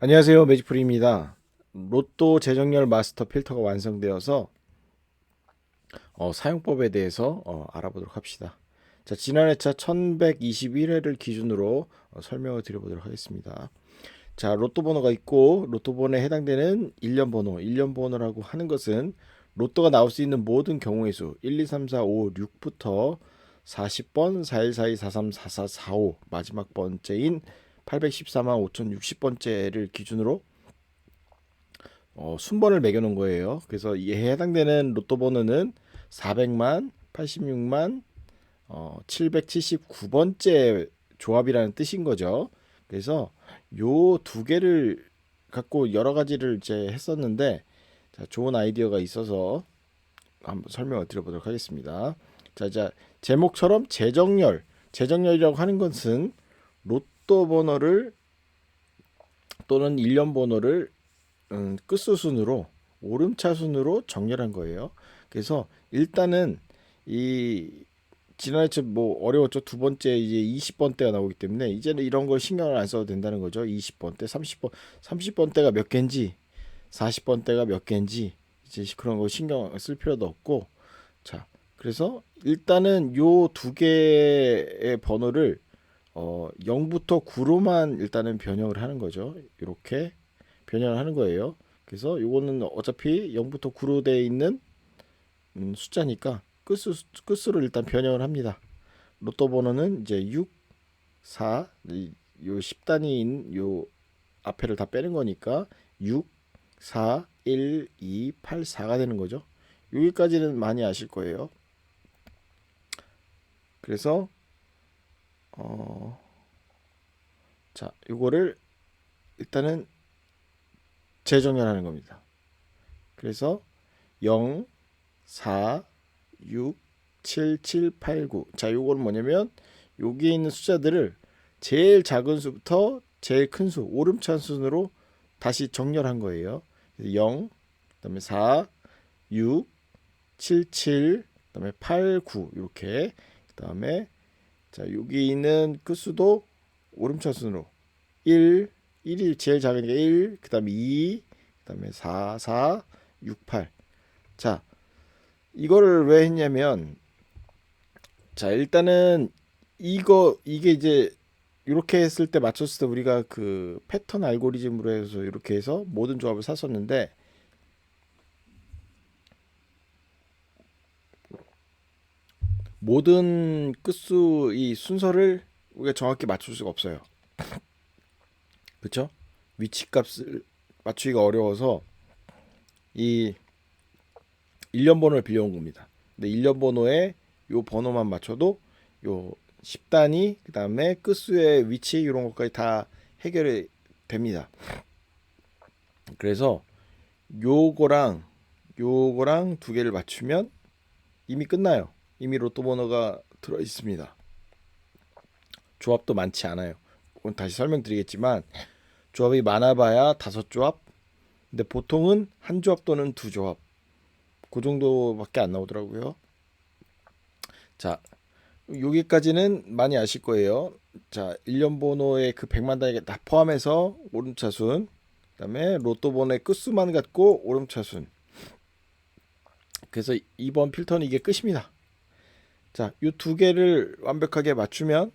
안녕하세요. 매직프리입니다. 로또 재정렬 마스터 필터가 완성되어서 사용법에 대해서 알아보도록 합시다. 자, 지난 회차 1121회를 기준으로 설명을 드려보도록 하겠습니다. 자, 로또 번호가 있고 로또 번호에 해당되는 일련 번호, 일련 번호라고 하는 것은 로또가 나올 수 있는 모든 경우의 수 1, 2, 3, 4, 5, 6부터 40번, 41, 42, 43, 44, 45 마지막 번째인 814만 5060번째를 기준으로 순번을 매겨놓은 거예요. 그래서 이에 해당되는 로또 번호는 400만, 86만, 779번째 조합이라는 뜻인 거죠. 그래서 요 두 개를 갖고 여러 가지를 이제 했었는데, 자, 좋은 아이디어가 있어서 한번 설명을 드려보도록 하겠습니다. 자, 제목처럼 재정렬이라고 하는 것은 로또 번호를 또는 일련 번호를 끝수순으로 오름차순으로 정렬한 거예요. 그래서 일단은 이 지난해처 뭐 어려웠죠. 두 번째 이제 20번대가 나오기 때문에 이제는 이런 걸 신경을 안 써도 된다는 거죠. 20번대, 30번대가 몇 개인지, 40번대가 몇 개인지 이제 그런 거 신경 쓸 필요도 없고, 자, 그래서 일단은 요 두 개의 번호를 0부터 9로만 일단은 변형을 하는 거죠. 이렇게 변형을 하는 거예요. 그래서 요거는 어차피 0부터 9로 되어 있는 숫자니까 끝수로 일단 변형을 합니다. 로또 번호는 이제 6, 4, 요 10단위인 요 앞에를 다 빼는 거니까 6, 4, 1, 2, 8, 4가 되는 거죠. 여기까지는 많이 아실 거예요. 그래서 자, 요거를 일단은 재정렬하는 겁니다. 그래서 0, 4, 6, 7, 7, 8, 9. 자, 요거는 뭐냐면 여기에 있는 숫자들을 제일 작은 수부터 제일 큰 수, 오름차 순으로 다시 정렬한 거예요. 0, 그다음에 4, 6, 7, 7, 그다음에 8, 9 이렇게. 그다음에 자, 여기 있는 끝수도 오름차 순으로 1, 1이 제일 작으니까 1, 그다음에 2, 그다음에 4, 4, 6, 8. 자, 이거를 왜 했냐면 자, 일단은 이게 이제 이렇게 했을 때 맞췄을 때 우리가 그 패턴 알고리즘으로 해서 이렇게 해서 모든 조합을 샀었는데 모든 끝수 이 순서를 우리가 정확히 맞출 수가 없어요. 그렇죠? 위치 값을 맞추기가 어려워서 이 일련 번호를 빌려온 겁니다. 근데 일련 번호에 요 번호만 맞춰도 요 10단위 그다음에 끝수의 위치 이런 것까지 다 해결이 됩니다. 그래서 요거랑 요거랑 두 개를 맞추면 이미 끝나요. 이미 로또 번호가 들어 있습니다. 조합도 많지 않아요. 그건 다시 설명드리겠지만 조합이 많아봐야 5조합. 근데 보통은 한 조합 또는 두 조합. 그 정도밖에 안 나오더라고요. 자, 여기까지는 많이 아실 거예요. 자, 일련 번호의 그 100만 단위 다 포함해서 오름차순. 그다음에 로또 번호의 끝수만 갖고 오름차순. 그래서 이번 필터는 이게 끝입니다. 자, 이 두 개를 완벽하게 맞추면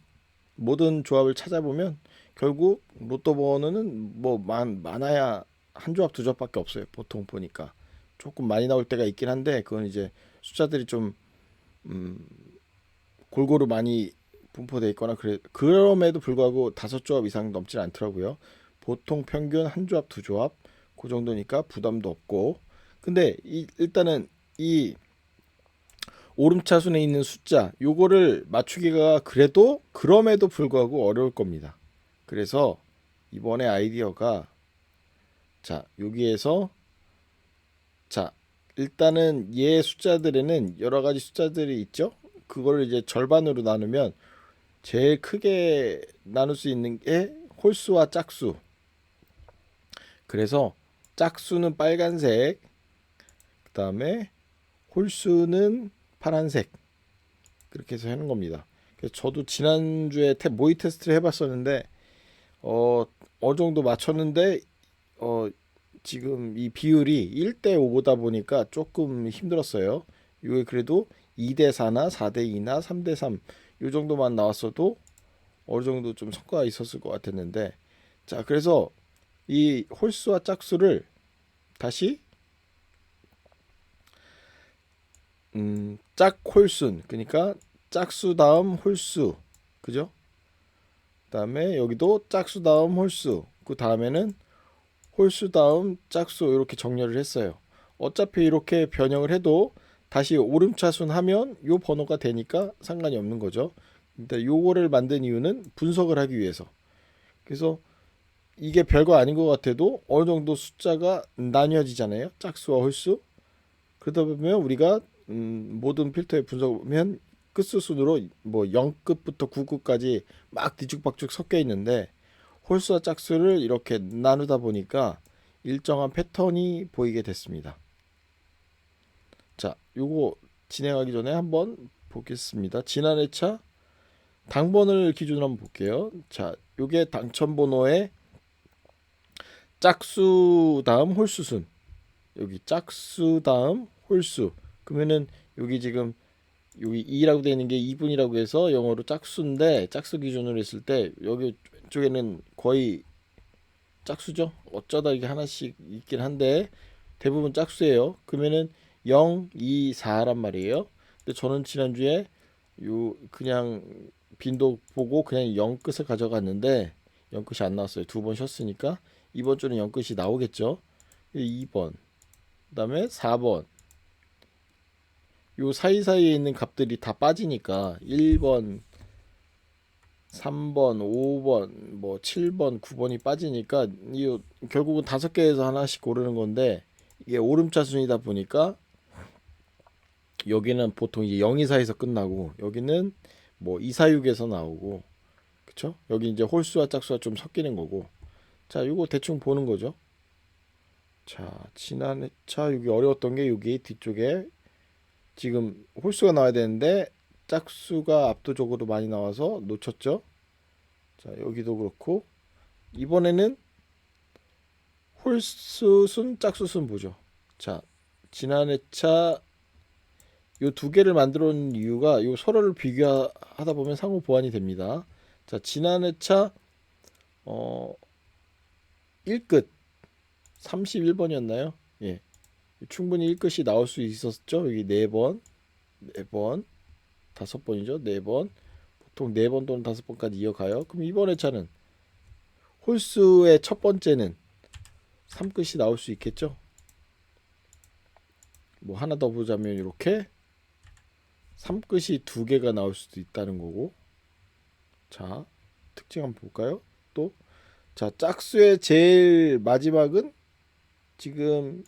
모든 조합을 찾아보면 결국 로또 번호는 뭐 많아야 한 조합 두 조합밖에 없어요. 보통 보니까 조금 많이 나올 때가 있긴 한데 그건 이제 숫자들이 좀 골고루 많이 분포돼 있거나 그래 그럼에도 불구하고 5조합 이상 넘지 않더라고요. 보통 평균 한 조합 두 조합 그 정도니까 부담도 없고 근데 일단은 이 오름차순에 있는 숫자 요거를 맞추기가 그래도 그럼에도 불구하고 어려울 겁니다. 그래서 이번에 아이디어가 자 여기에서 자 일단은 얘 숫자들에는 여러 가지 숫자들이 있죠. 그거를 이제 절반으로 나누면 제일 크게 나눌 수 있는 게 홀수와 짝수. 그래서 짝수는 빨간색, 그다음에 홀수는 파란색. 그렇게 해서 하는 겁니다. 그래서 저도 지난주에 모의 테스트를 해봤었는데 어느 정도 맞췄는데 지금 이 비율이 1대 5보다 보니까 조금 힘들었어요. 이게 그래도 2대 4나 4대 2나 3대 3 요 정도만 나왔어도 어느 정도 좀 성과가 있었을 것 같았는데, 자, 그래서 이 홀수와 짝수를 다시 짝홀순, 그러니까 짝수 다음 홀수, 그죠? 그다음에 여기도 짝수 다음 홀수, 그 다음에는 홀수 다음 짝수, 이렇게 정렬을 했어요. 어차피 이렇게 변형을 해도 다시 오름차순 하면 요 번호가 되니까 상관이 없는 거죠. 근데 요거를 만든 이유는 분석을 하기 위해서. 그래서 이게 별거 아닌 것 같아도 어느 정도 숫자가 나뉘어지잖아요. 짝수와 홀수. 그러다 보면 우리가 모든 필터의 분석을 보면 끝수순으로 뭐 0급부터 9급까지 막 뒤죽박죽 섞여 있는데, 홀수와 짝수를 이렇게 나누다 보니까 일정한 패턴이 보이게 됐습니다. 자, 요거 진행하기 전에 한번 보겠습니다. 지난 회차 당번을 기준으로 한번 볼게요. 자, 요게 당첨번호의 짝수 다음 홀수순. 여기 짝수 다음 홀수. 그러면은 여기 지금 여기 2라고 되어 있는 게 2분이라고 해서 영어로 짝수인데, 짝수 기준으로 했을 때 여기 쪽에는 거의 짝수죠. 어쩌다 이게 하나씩 있긴 한데 대부분 짝수예요. 그러면은 0, 2, 4란 말이에요. 근데 저는 지난주에 요 그냥 빈도 보고 그냥 0 끝을 가져갔는데 0 끝이 안 나왔어요. 두 번 쉬었으니까 이번 주는 0 끝이 나오겠죠. 2번, 그다음에 4번. 요 사이사이에 있는 값들이 다 빠지니까 1번, 3번, 5번, 뭐 7번, 9번이 빠지니까 이 결국은 5개에서 하나씩 고르는 건데, 이게 오름차순이다 보니까 여기는 보통 이제 0, 2, 4에서 끝나고 여기는 뭐 2, 4, 6에서 나오고, 그쵸? 여기 이제 홀수와 짝수가 좀 섞이는 거고. 자, 이거 대충 보는 거죠. 자, 지난 회차 여기 어려웠던 게 여기 뒤쪽에 지금 홀수가 나와야 되는데 짝수가 압도적으로 많이 나와서 놓쳤죠. 자, 여기도 그렇고 이번에는 홀수순 짝수순 보죠. 자, 지난 회차 요 두 개를 만들어 놓은 이유가 요 서로를 비교하다 보면 상호 보완이 됩니다. 자, 지난 회차 1끝 31번이었나요? 예. 충분히 1끝이 나올 수 있었죠. 여기 4번, 4번, 5번이죠. 4번. 보통 4번 또는 5번까지 이어가요. 그럼 이번 회차는 홀수의 첫 번째는 3끝이 나올 수 있겠죠. 뭐 하나 더 보자면 이렇게 3끝이 두 개가 나올 수도 있다는 거고. 자, 특징 한번 볼까요? 또, 자, 짝수의 제일 마지막은 지금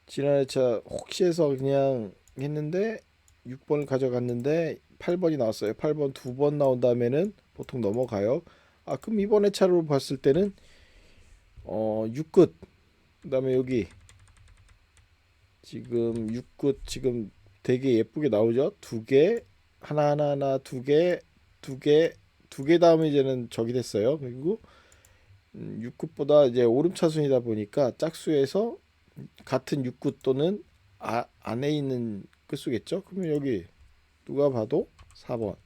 지난 회차 혹시 해서 그냥 했는데 6번을 가져갔는데 8번이 나왔어요. 8번 두 번 나온 다음에는 보통 넘어가요. 아, 그럼 이번 회차로 봤을 때는 6끝, 그다음에 여기 지금 6끝 지금 되게 예쁘게 나오죠. 두 개, 하나, 두 개, 두 개, 두 개 다음에 이제는 적이 됐어요. 그리고 6끝보다 이제 오름차순이다 보니까 짝수에서 같은 6끝 또는 안에 있는 끝수겠죠. 그러면 여기 누가 봐도 4번.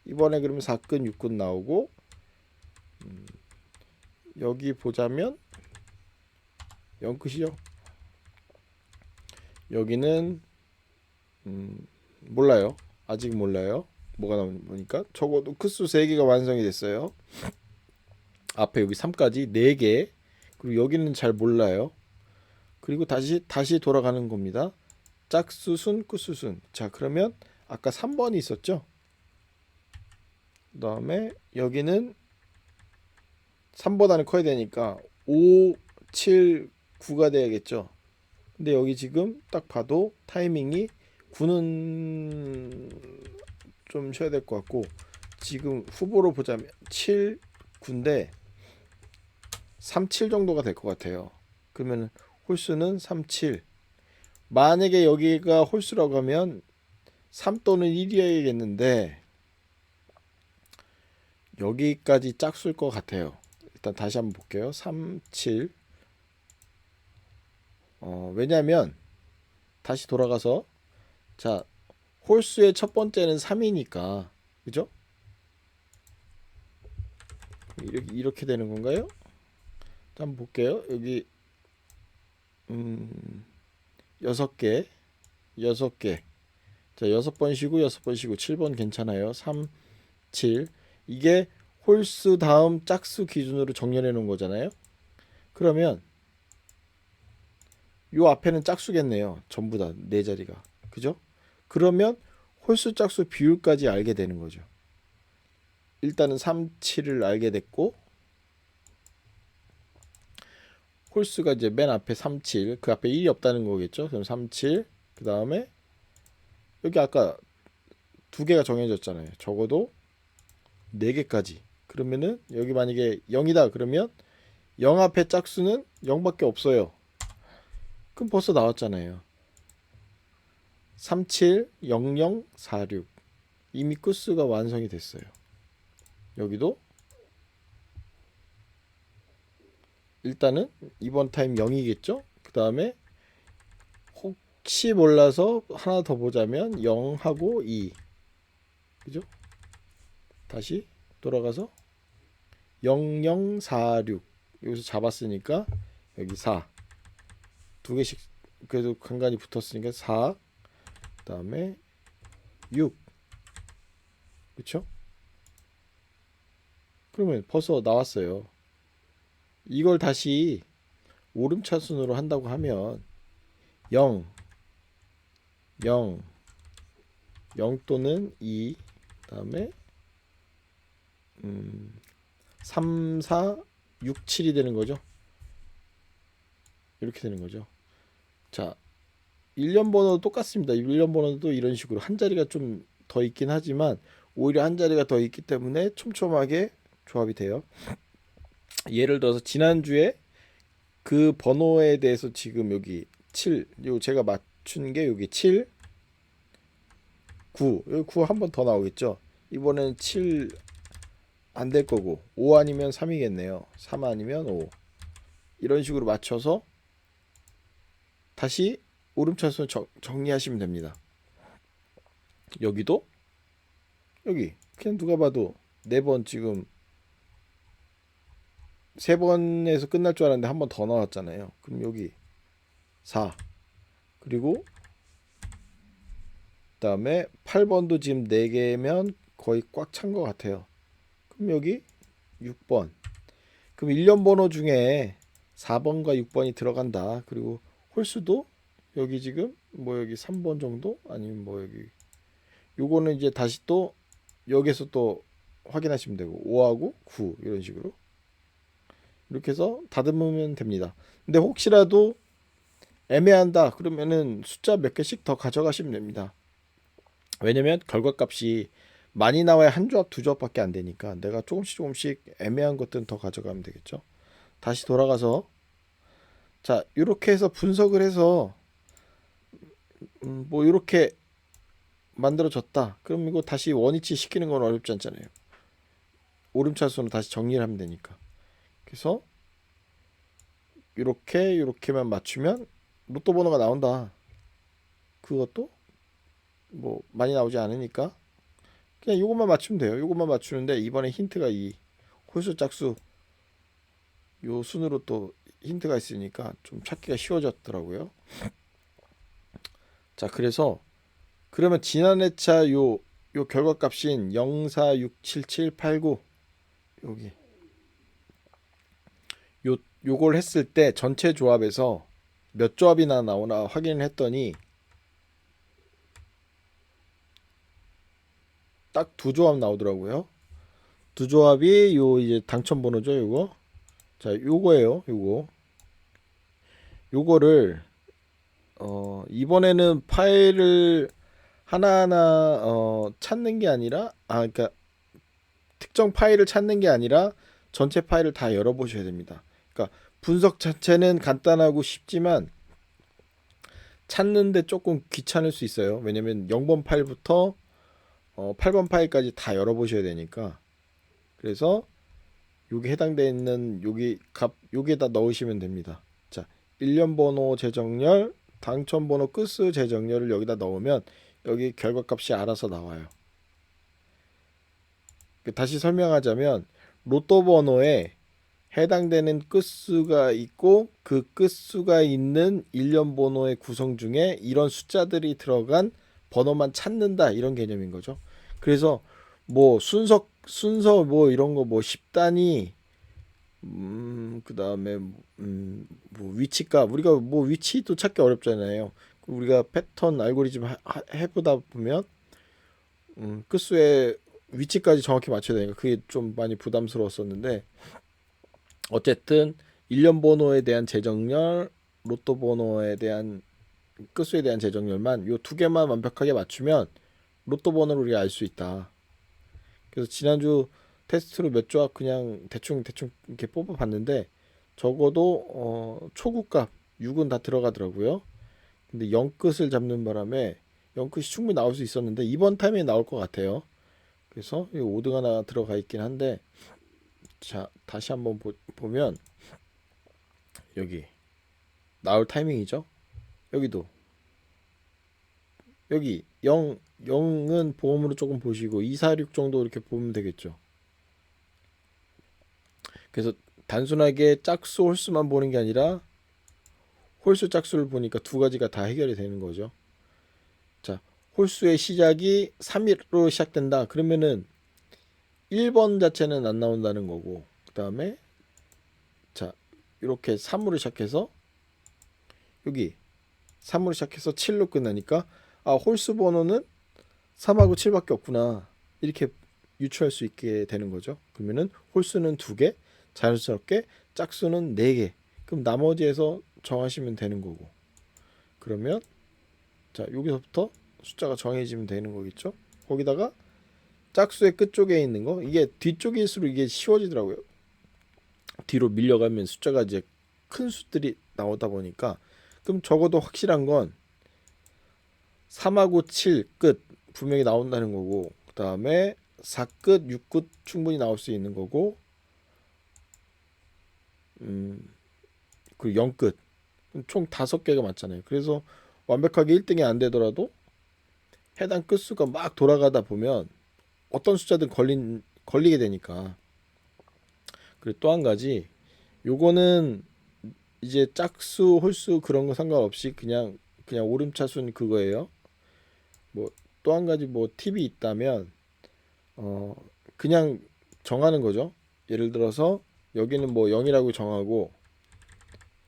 이번에 그러면 4끝, 6끝 나오고, 여기 보자면 0끝이죠. 여기는 몰라요. 아직 몰라요. 뭐가 나오니까 적어도 끝수 3개가 완성이 됐어요. 앞에 여기 3까지 4개. 그리고 여기는 잘 몰라요. 그리고 다시 돌아가는 겁니다. 짝수순, 끝수순. 자, 그러면 아까 3번이 있었죠. 그 다음에 여기는 3보다는 커야 되니까 5, 7, 9가 돼야겠죠. 근데 여기 지금 딱 봐도 타이밍이 9는 좀 쉬어야 될 것 같고, 지금 후보로 보자면 7, 9인데 3, 7 정도가 될 것 같아요. 그러면 홀수는 3, 7. 만약에 여기가 홀수라고 하면 3 또는 1이어야겠는데 여기까지 짝수일 것 같아요. 일단 다시 한번 볼게요. 3, 7. 왜냐면 다시 돌아가서 자, 홀수의 첫 번째는 3이니까 그죠? 이렇게 되는 건가요? 자, 한번 볼게요. 여기 6개. 자, 6번 쉬고 6번 쉬고 7번 괜찮아요. 3, 7. 이게 홀수 다음 짝수 기준으로 정렬해 놓은 거잖아요. 그러면 요 앞에는 짝수겠네요. 전부 다 네 자리가. 그죠? 그러면 홀수 짝수 비율까지 알게 되는 거죠. 일단은 3, 7을 알게 됐고 홀수가 이제 맨 앞에 3, 7. 그 앞에 1이 없다는 거겠죠. 그럼 3, 7. 그 다음에 여기 아까 두 개가 정해졌잖아요. 적어도 4개까지. 그러면은 여기 만약에 0이다 그러면 0 앞에 짝수는 0밖에 없어요. 그럼 벌써 나왔잖아요. 370046 이미 끝수가 완성이 됐어요. 여기도 일단은 이번 타임 0이겠죠. 그 다음에 혹시 몰라서 하나 더 보자면 0하고 2 그죠? 다시 돌아가서 0046 여기서 잡았으니까 여기 4 두 개씩 그래도 간간히 붙었으니까 4 그다음에 6 그쵸? 그러면 벌써 나왔어요. 이걸 다시 오름차순으로 한다고 하면 0 0 0 또는 2 그다음에 3 4 6 7이 되는 거죠. 이렇게 되는 거죠. 자, 일련 번호도 똑같습니다. 일련 번호도 이런 식으로 한 자리가 좀 더 있긴 하지만 오히려 한 자리가 더 있기 때문에 촘촘하게 조합이 돼요. 예를 들어서 지난주에 그 번호에 대해서 지금 여기 7, 요 제가 맞춘 게 여기 7, 9, 여기 9 한 번 더 나오겠죠. 이번엔 7 안 될 거고 5 아니면 3이겠네요. 3 아니면 5 이런 식으로 맞춰서 다시 오름차순 정리하시면 됩니다. 여기도 여기 그냥 누가 봐도 4번 지금 3번에서 끝날 줄 알았는데 한 번 더 나왔잖아요. 그럼 여기 4 그리고 그다음에 8번도 지금 4개면 거의 꽉 찬 것 같아요. 그럼 여기 6번 그럼 일련 번호 중에 4번과 6번이 들어간다. 그리고 홀수도 여기 지금 뭐 여기 3번 정도 아니면 뭐 여기 요거는 이제 다시 또 여기서 또 확인하시면 되고 5하고 9 이런 식으로 이렇게 해서 다듬으면 됩니다. 근데 혹시라도 애매한다 그러면은 숫자 몇 개씩 더 가져가시면 됩니다. 왜냐면 결과값이 많이 나와야 한 조합 두 조합밖에 안 되니까 내가 조금씩 애매한 것들은 더 가져가면 되겠죠. 다시 돌아가서 자 이렇게 해서 분석을 해서 뭐 이렇게 만들어졌다. 그럼 이거 다시 원위치 시키는 건 어렵지 않잖아요. 오름차순으로 다시 정리를 하면 되니까. 그래서 이렇게만 맞추면 로또 번호가 나온다. 그것도 뭐 많이 나오지 않으니까 그냥 이것만 맞추면 돼요. 이것만 맞추는데 이번에 힌트가 이 홀수 짝수 요 순으로 또 힌트가 있으니까 좀 찾기가 쉬워졌더라고요. 자, 그래서 그러면 지난 회차 요 결과값인 0467789 여기 요걸 했을 때 전체 조합에서 몇 조합이나 나오나 확인을 했더니 딱 2조합 나오더라고요. 2조합이 요 이제 당첨 번호죠, 요거. 자, 요거예요. 요거를 이번에는 파일을 하나하나 찾는 게 아니라 그러니까 특정 파일을 찾는 게 아니라 전체 파일을 다 열어보셔야 됩니다. 그러니까 분석 자체는 간단하고 쉽지만 찾는데 조금 귀찮을 수 있어요. 왜냐면 0번 파일부터 8번 파일까지 다 열어보셔야 되니까. 그래서 여기 해당되어 있는 여기 값 여기에다 넣으시면 됩니다. 자, 일련 번호 재정렬, 당첨 번호 끝수 재정렬을 여기다 넣으면 여기 결과값이 알아서 나와요. 다시 설명하자면 로또 번호에 해당되는 끝수가 있고 그 끝수가 있는 일련 번호의 구성 중에 이런 숫자들이 들어간 번호만 찾는다 이런 개념인 거죠. 그래서 뭐 순서 뭐 이런 거 뭐 10단위 그다음에 뭐 위치값 우리가 뭐 위치도 찾기 어렵잖아요. 우리가 패턴 알고리즘 해보다 보면 끝수의 위치까지 정확히 맞춰야 되니까 그게 좀 많이 부담스러웠었는데 어쨌든 일련 번호에 대한 재정렬, 로또 번호에 대한 끝수에 대한 재정렬만 요 두 개만 완벽하게 맞추면 로또 번호를 우리가 알 수 있다. 그래서 지난주 테스트로 몇 조합 그냥 대충 이렇게 뽑아봤는데 적어도 초급값 6은 다 들어가더라고요. 근데 0끝을 잡는 바람에 0끝이 충분히 나올 수 있었는데 이번 타임에 나올 것 같아요. 그래서 5등 하나 들어가 있긴 한데 자 다시 한번 보면 여기 나올 타이밍이죠. 여기도 여기 0은 보험으로 조금 보시고 2, 4, 6 정도 이렇게 보면 되겠죠. 그래서 단순하게 짝수 홀수만 보는 게 아니라 홀수 짝수를 보니까 두 가지가 다 해결이 되는 거죠. 자, 홀수의 시작이 3으로 시작된다. 그러면은 1번 자체는 안 나온다는 거고 그 다음에 자 이렇게 3으로 시작해서 여기 3으로 시작해서 7로 끝나니까 아 홀수 번호는 3하고 7밖에 없구나 이렇게 유추할 수 있게 되는 거죠. 그러면은 홀수는 2개, 자연스럽게 짝수는 4개. 그럼 나머지에서 정하시면 되는 거고. 그러면 자 여기서부터 숫자가 정해지면 되는 거겠죠. 거기다가 짝수의 끝쪽에 있는 거 이게 뒤쪽일수록 이게 쉬워지더라고요. 뒤로 밀려가면 숫자가 이제 큰 수들이 나오다 보니까 그럼 적어도 확실한 건 3하고 7 끝 분명히 나온다는 거고 그 다음에 4끝, 6끝 충분히 나올 수 있는 거고 그리고 0끝 총 5개가 맞잖아요. 그래서 완벽하게 1등이 안 되더라도 해당 끝수가 막 돌아가다 보면 어떤 숫자든 걸리게 되니까. 그리고 또 한 가지 요거는 이제 짝수, 홀수 그런 거 상관없이 그냥 오름차순 그거예요. 뭐 또 한 가지 뭐 팁이 있다면 그냥 정하는 거죠. 예를 들어서 여기는 뭐 0이라고 정하고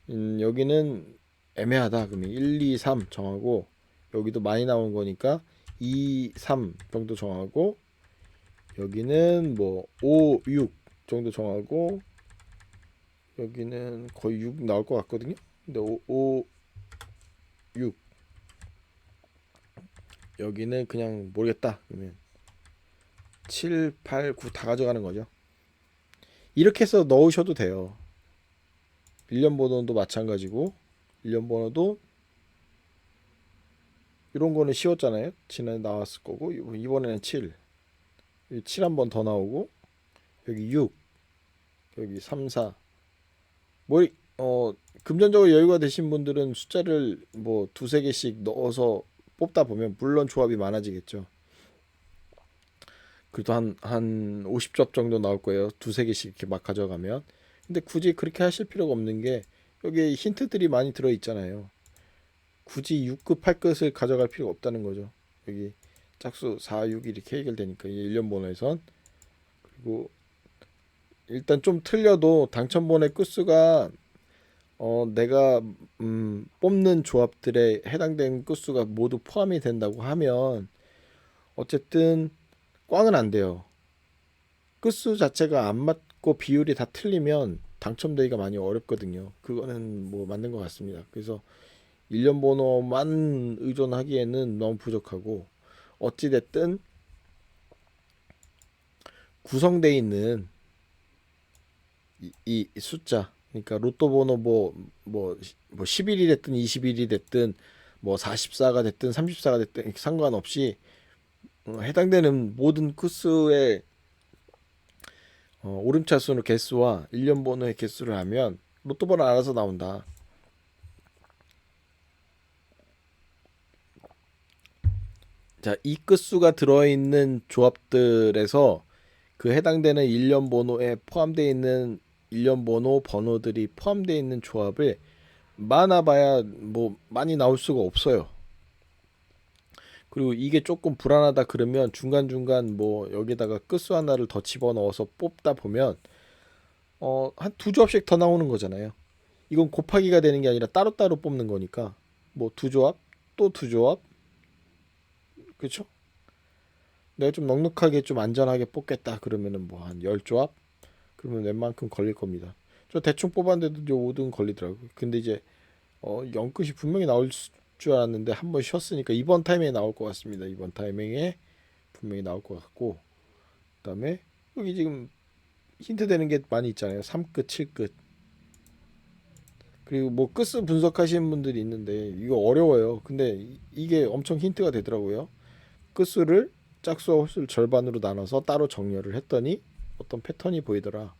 여기는 애매하다 그러면 1, 2, 3 정하고 여기도 많이 나온 거니까 2, 3 정도 정하고 여기는 뭐 5, 6 정도 정하고 여기는 거의 6 나올 것 같거든요. 근데 5, 6 여기는 그냥 모르겠다 그러면 7, 8, 9 다 가져가는 거죠. 이렇게 해서 넣으셔도 돼요. 일련 번호도 마찬가지고 일련 번호도 이런 거는 쉬웠잖아요. 지난해 나왔을 거고 이번에는 7 한 번 더 나오고 여기 6 여기 3, 4 뭐 금전적으로 여유가 되신 분들은 숫자를 뭐 두세 개씩 넣어서 뽑다 보면 물론 조합이 많아지겠죠. 그래도 한 50접 정도 나올 거예요. 두세 개씩 이렇게 막 가져가면. 근데 굳이 그렇게 하실 필요가 없는 게 여기 힌트들이 많이 들어 있잖아요. 굳이 6급 8급을 가져갈 필요가 없다는 거죠. 여기 짝수 4, 6 이렇게 해결되니까 일련 번호에선. 그리고 일단 좀 틀려도 당첨번호의 끝수가 내가 뽑는 조합들에 해당되는 끝수가 모두 포함이 된다고 하면 어쨌든 꽝은 안 돼요. 끝수 자체가 안 맞고 비율이 다 틀리면 당첨되기가 많이 어렵거든요. 그거는 뭐 맞는 것 같습니다. 그래서 일련 번호만 의존하기에는 너무 부족하고 어찌 됐든 구성되어 있는 이 숫자 그러니까 로또 번호 뭐 11이 됐든 21이 됐든 뭐 44가 됐든 34가 됐든 상관없이 해당되는 모든 코스의 오름차순 개수와 일련 번호의 개수를 하면 로또 번호 알아서 나온다. 자, 이 끝수가 들어있는 조합들에서 그 해당되는 일련 번호에 포함되어 있는 일련 번호들이 포함되어 있는 조합을 많아봐야 뭐 많이 나올 수가 없어요. 그리고 이게 조금 불안하다 그러면 중간중간 뭐 여기다가 끝수 하나를 더 집어넣어서 뽑다 보면 한 두 조합씩 더 나오는 거잖아요. 이건 곱하기가 되는 게 아니라 따로따로 뽑는 거니까 뭐 두 조합 또 두 조합, 그렇죠? 내가 좀 넉넉하게 좀 안전하게 뽑겠다 그러면은 뭐 한 10조합 그러면 웬만큼 걸릴 겁니다. 저 대충 뽑았는데도 5등 걸리더라고요. 근데 이제 0끝이 분명히 나올 줄 알았는데 한 번 쉬었으니까 이번 타이밍에 나올 것 같습니다. 이번 타이밍에 분명히 나올 것 같고, 그다음에 여기 지금 힌트 되는 게 많이 있잖아요. 3끝, 7끝. 그리고 뭐 끝을 분석하시는 분들이 있는데 이거 어려워요. 근데 이게 엄청 힌트가 되더라고요. 끝수를 짝수와 홀수를 절반으로 나눠서 따로 정렬을 했더니 어떤 패턴이 보이더라.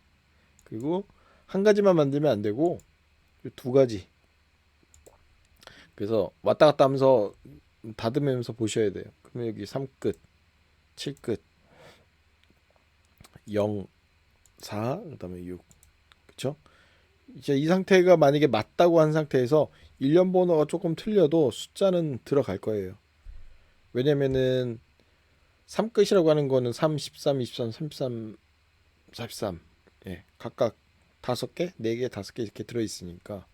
그리고 한 가지만 만들면 안 되고 두 가지. 그래서 왔다 갔다 하면서 다듬으면서 보셔야 돼요. 그러면 여기 3끝, 7끝, 0, 4, 그다음에 6. 그렇죠? 이제 이 상태가 만약에 맞다고 한 상태에서 일련 번호가 조금 틀려도 숫자는 들어갈 거예요. 왜냐면은 3끝이라고 하는 거는 3, 13, 23, 33, 43. 예, 각각 5개, 4개, 5개 이렇게 들어 있으니까.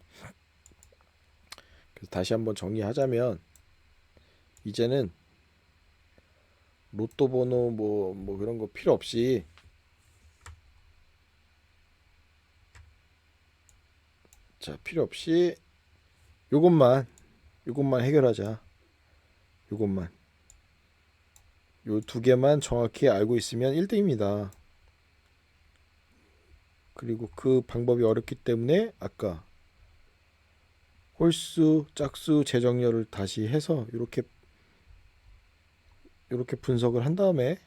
그래서 다시 한번 정리하자면 이제는 로또 번호 뭐 그런 거 필요 없이 자, 필요 없이 요것만 해결하자. 요것만. 요 두 개만 정확히 알고 있으면 1등입니다. 그리고 그 방법이 어렵기 때문에 아까 홀수, 짝수, 재정렬을 다시 해서 이렇게 분석을 한 다음에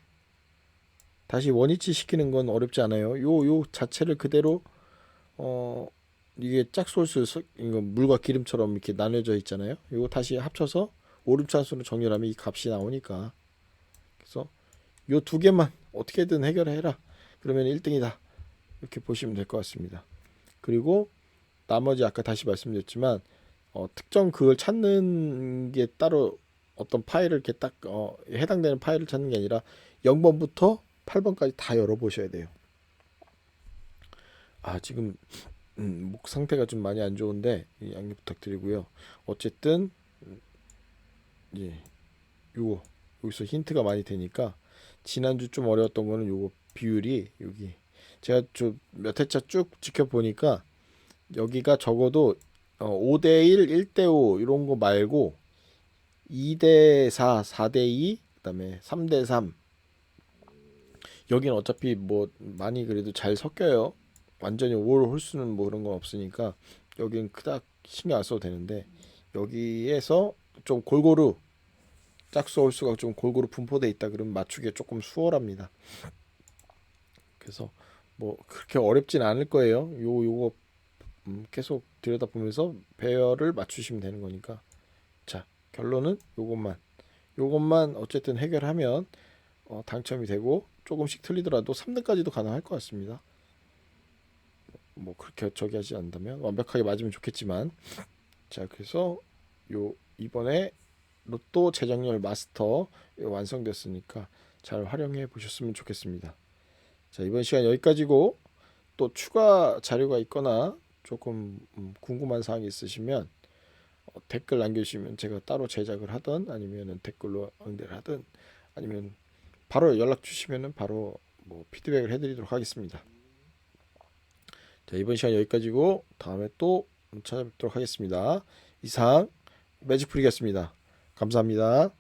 다시 원위치 시키는 건 어렵지 않아요. 요 자체를 그대로 어 이게 짝수 홀수 이거 물과 기름처럼 이렇게 나눠져 있잖아요. 이거 다시 합쳐서 오름차순으로 정렬하면 이 값이 나오니까. 그래서 요 두 개만 어떻게든 해결해라. 그러면 1등이다. 이렇게 보시면 될 것 같습니다. 그리고 나머지 아까 다시 말씀드렸지만 특정 그걸 찾는 게 따로 어떤 파일을 이렇게 딱 해당되는 파일을 찾는 게 아니라 0번부터 8번까지 다 열어보셔야 돼요. 아, 지금 목 상태가 좀 많이 안 좋은데 양해 부탁드리고요. 어쨌든 예, 요거 여기서 힌트가 많이 되니까 지난주 좀 어려웠던 거는 요거 비율이 여기 제가 좀 몇 회차 쭉 지켜보니까 여기가 적어도 5대1, 1대5 이런 거 말고 2대4, 4대2, 그다음에 3대3 여기는 어차피 뭐 많이 그래도 잘 섞여요. 완전히 올 홀수는 뭐 그런 건 없으니까 여기는 그닥 신경 안 써도 되는데 여기에서 좀 골고루 짝수 홀수가 좀 골고루 분포돼 있다 그러면 맞추기가 조금 수월합니다. 그래서 뭐 그렇게 어렵진 않을 거예요. 요거 계속 들여다보면서 배열을 맞추시면 되는 거니까. 자, 결론은 요것만 어쨌든 해결하면 당첨이 되고 조금씩 틀리더라도 3등까지도 가능할 것 같습니다. 뭐 그렇게 저기 하지 않는다면 완벽하게 맞으면 좋겠지만. 자, 그래서 요 이번에 로또 재정렬 마스터 완성됐으니까 잘 활용해 보셨으면 좋겠습니다. 자, 이번 시간 여기까지고 또 추가 자료가 있거나 조금 궁금한 사항이 있으시면 댓글 남겨주시면 제가 따로 제작을 하든 아니면 댓글로 응대를 하든 아니면 바로 연락 주시면 바로 뭐 피드백을 해드리도록 하겠습니다. 자, 이번 시간 여기까지고 다음에 또 찾아뵙도록 하겠습니다. 이상 매직풀이였습니다. 감사합니다.